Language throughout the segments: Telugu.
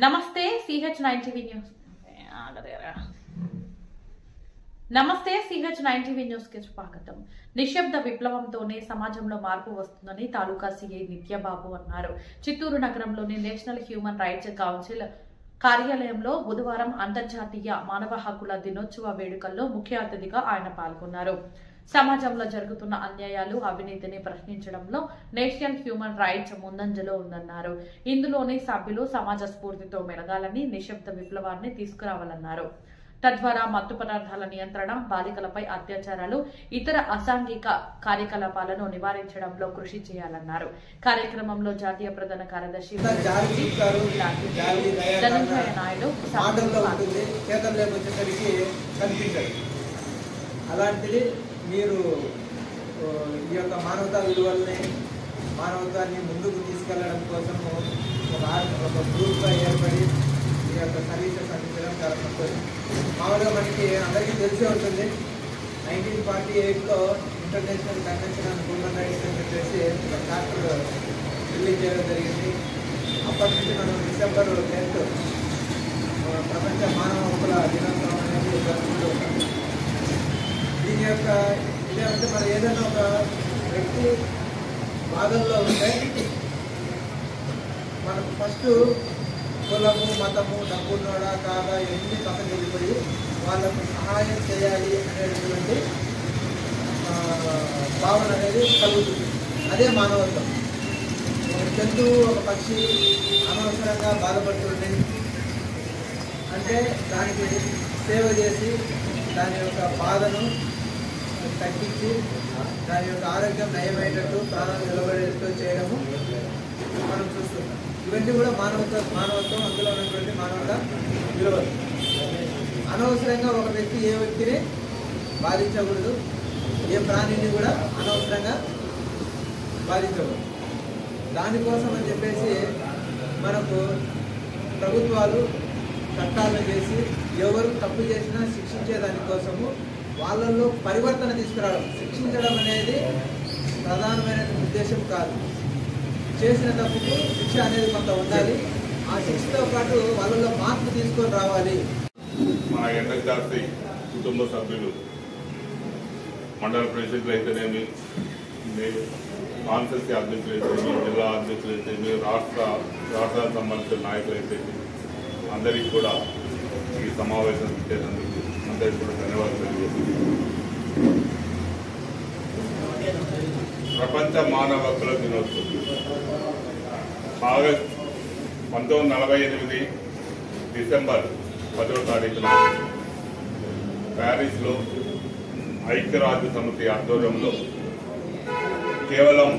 నమస్తే CH9 టీవీ న్యూస్ నమస్తే CH9 టీవీ న్యూస్ కి స్వాగతం. నిశ్శబ్ద విప్లవంతోనే సమాజంలో మార్పు వస్తుందని తాలూకా సిఐ నిత్యబాబు అన్నారు. చిత్తూరు నగరంలోని నేషనల్ హ్యూమన్ రైట్స్ కౌన్సిల్ కార్యాలయంలో బుధవారం అంతర్జాతీయ మానవ హక్కుల దినోత్సవ వేడుకల్లో ముఖ్య అతిథిగా ఆయన పాల్గొన్నారు. సమాజంలో జరుగుతున్న అన్యాయాలు, అవినీతిని ప్రశ్నించడంలో నేషనల్ హ్యూమన్ రైట్స్ ముందంజలో ఉందన్నారు. ఇందులోని సభ్యులు సమాజ స్ఫూర్తితో మెలగాలని, నిశ్శబ్ద విప్లవాన్ని తీసుకురావాలన్నారు. తద్వారా మత్తు పదార్థాల నియంత్రణ, బాలికలపై అత్యాచారాలు, ఇతర అసాంఘిక కార్యకలాపాలను నివారించడంలో కృషి చేయాలన్నారు. కార్యక్రమంలో జాతీయ ప్రధాన కార్యదర్శి ధనంజయ నాయుడు అలాంటిది మీరు ఈ యొక్క మానవతా విలువల్ని, మానవతాన్ని ముందుకు తీసుకెళ్లడం కోసము ఒక గ్రూప్గా ఏర్పడి ఈ యొక్క సర్వీసెస్ అందించడం చాలా సంతోషం. మామూలుగా మనకి అందరికీ తెలిసే ఉంటుంది, 1948లో international convention on human rights అని చెప్పేసి ఒక చార్టర్ రిలీజ్ చేయడం జరిగింది. అప్పటి నుంచి మనం డిసెంబర్ 10th ప్రపంచ మానవ హక్కుల దినోత్సవం అనేది జరుపుకుంటూ ఉంటాం. దీని యొక్క ఇదేమంటే మనం ఏదైనా ఒక వ్యక్తి బాధల్లో ఉంటే మనకు ఫస్ట్ కులము, మతము, డబ్బున్నోడా కాదా ఇవన్నీ పక్కన వెళ్ళిపోయి వాళ్ళకు సహాయం చేయాలి అనేటువంటి భావన అనేది కలుగుతుంది. అదే మానవత్వం. ఒక జంతువు, ఒక పక్షి అనవసరంగా బాధపడుతుండే అంటే దానికి సేవ చేసి దాని యొక్క బాధను తగ్గించి దాని యొక్క ఆరోగ్యం నయమయ్యేటట్టు, ప్రాణాలు నిలబడేటట్టు చేయడము మనం చూస్తున్నాం. ఇవన్నీ కూడా మానవత్వం అందులో ఉన్నటువంటి మానవత విలువలు. అనవసరంగా ఒక వ్యక్తి ఏ వ్యక్తిని బాధించకూడదు, ఏ ప్రాణిని కూడా అనవసరంగా బాధించకూడదు. దానికోసం అని చెప్పేసి మనకు ప్రభుత్వాలు చట్టాలను చేసి ఎవరు తప్పు చేసినా శిక్షించే దానికోసము వాళ్ళల్లో పరివర్తన తీసుకురావడం. శిక్షించడం అనేది ప్రధానమైన ఉద్దేశం కాదు. చేసిన తప్పుకు శిక్ష అనేది కొంత ఉండాలి. ఆ శిక్షతో పాటు వాళ్ళలో మార్పు తీసుకొని రావాలి. మన ఎన్ఎస్ఆర్సీ కుటుంబ సభ్యులు, మండల ప్రెసిడెంట్లు అయితేనేమి, కాన్సెన్సీ అధ్యక్షులు అయితేనేమి, జిల్లా అధ్యక్షులు అయితేనేమి, రాష్ట్రానికి సంబంధించిన నాయకులు అయితేనేమి, అందరికీ కూడా ఈ సమావేశం చేసినందుకు అందరికీ కూడా ధన్యవాదాలు తెలియజేస్తున్నాను. ప్రపంచ మానవ హక్కుల దినోత్సవం ఆగస్టు 1948 డిసెంబర్ 10వ తారీఖున ప్యారిస్లో ఐక్యరాజ్య సమితి ఆధ్వర్యంలో కేవలం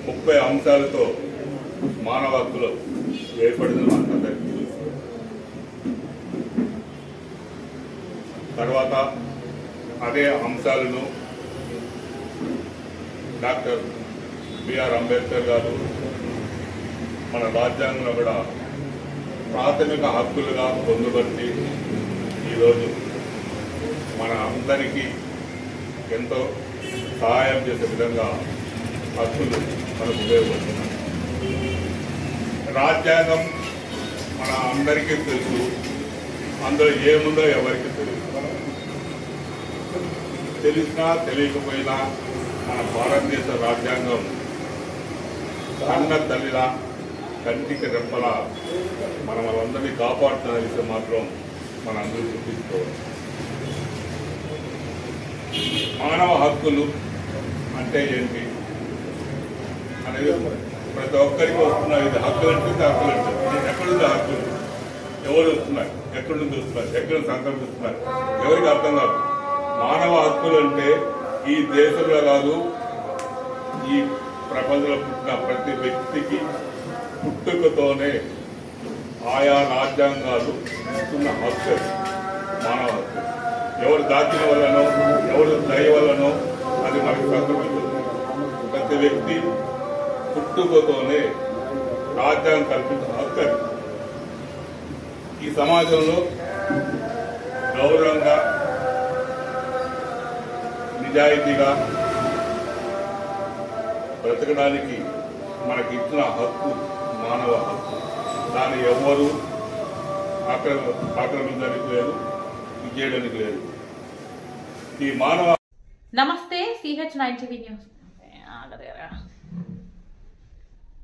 30 అంశాలతో మానవ హక్కులు ఏర్పడింది మనకందరికీ. తర్వాత అదే అంశాలను డాక్టర్ బిఆర్ అంబేద్కర్ గారు మన రాజ్యాంగంలో కూడా ప్రాథమిక హక్కులుగా పొందుపరిచి ఈరోజు మన అందరికీ ఎంతో సహాయం చేసే విధంగా హక్కులు మనకు ఉపయోగపడుతున్నాయి. రాజ్యాంగం మన అందరికీ తెలుసు, అందులో ఏముందో ఎవరికి తెలుసు. తెలిసినా తెలియకపోయినా మన భారతదేశ రాజ్యాంగం కన్న తల్లిలా, కంటికి రెప్పలా మనమందరినీ కాపాడుతున్న విషయం మాత్రం మనందరూ గుర్తించుకోవాలి. మానవ హక్కులు అంటే ఏంటి అనేది ప్రతి ఒక్కరికి వస్తున్నాయి. ఇది హక్కులు అంటే హక్కులు అంటే ఎక్కడుంది హక్కులు, ఎవరు వస్తున్నారు, ఎక్కడి నుంచి వస్తున్నారు, ఎక్కడ సంక్రమిస్తున్నారు, ఎవరికి అర్థం కాదు. మానవ హక్కులు అంటే ఈ దేశంలో కాదు, ఈ ప్రపంచంలో పుట్టిన ప్రతి వ్యక్తికి పుట్టుకతోనే ఆయా రాజ్యాంగాలు ఇస్తున్న హక్కు మానవ హక్కు. ఎవరు దాచిన వల్లనో, ఎవరు దయ వల్లనో అది మనకు సంక్రమిస్తుంది. ప్రతి వ్యక్తి పుట్టుకతోనే రాజ్యాంగం కల్పించిన హక్కు. ఈ సమాజంలో గౌరవంగా, నిజాయితీగా బ్రతకడానికి మనకి ఇచ్చిన హక్కు మానవ హక్కు. దాన్ని ఎవరు ఆక్రమించడానికి లేదు, ఇది చేయడానికి లేదు. ఈ మానవ నమస్తే CH9 టీవీ న్యూస్.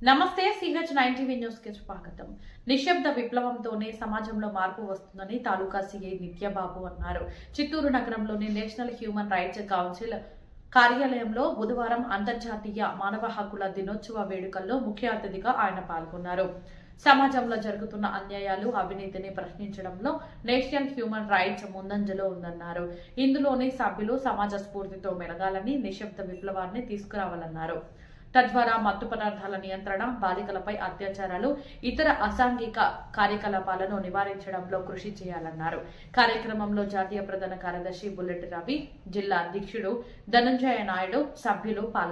నమస్తే CH9 టీవీ న్యూస్ కి స్వాగతం. నిశ్శబ్ద విప్లవంతోనే సమాజంలో మార్పు వస్తుందని తాలూకా సిఐ నిత్యబాబు అన్నారు. చిత్తూరు నగరంలోని నేషనల్ హ్యూమన్ రైట్స్ కౌన్సిల్ కార్యాలయంలో బుధవారం అంతర్జాతీయ మానవ హక్కుల దినోత్సవ వేడుకల్లో ముఖ్య అతిథిగా ఆయన పాల్గొన్నారు. సమాజంలో జరుగుతున్న అన్యాయాలు, అవినీతిని ప్రశ్నించడంలో నేషనల్ హ్యూమన్ రైట్స్ ముందంజలో ఉందన్నారు. ఇందులోని సభ్యులు సమాజ స్ఫూర్తితో మెలగాలని, నిశ్శబ్ద విప్లవాన్ని తీసుకురావాలన్నారు. తద్వారా మత్తు పదార్థాల నియంత్రణ, బాలికలపై అత్యాచారాలు, ఇతర అసాంఘిక కార్యకలాపాలను నివారించడంలో కృషి చేయాలన్నారు. కార్యక్రమంలో జాతీయ ప్రధాన కార్యదర్శి బుల్లెట్ రవి, జిల్లా అధ్యక్షుడు ధనంజయ నాయుడు, సభ్యులు పాల్గొన్నారు.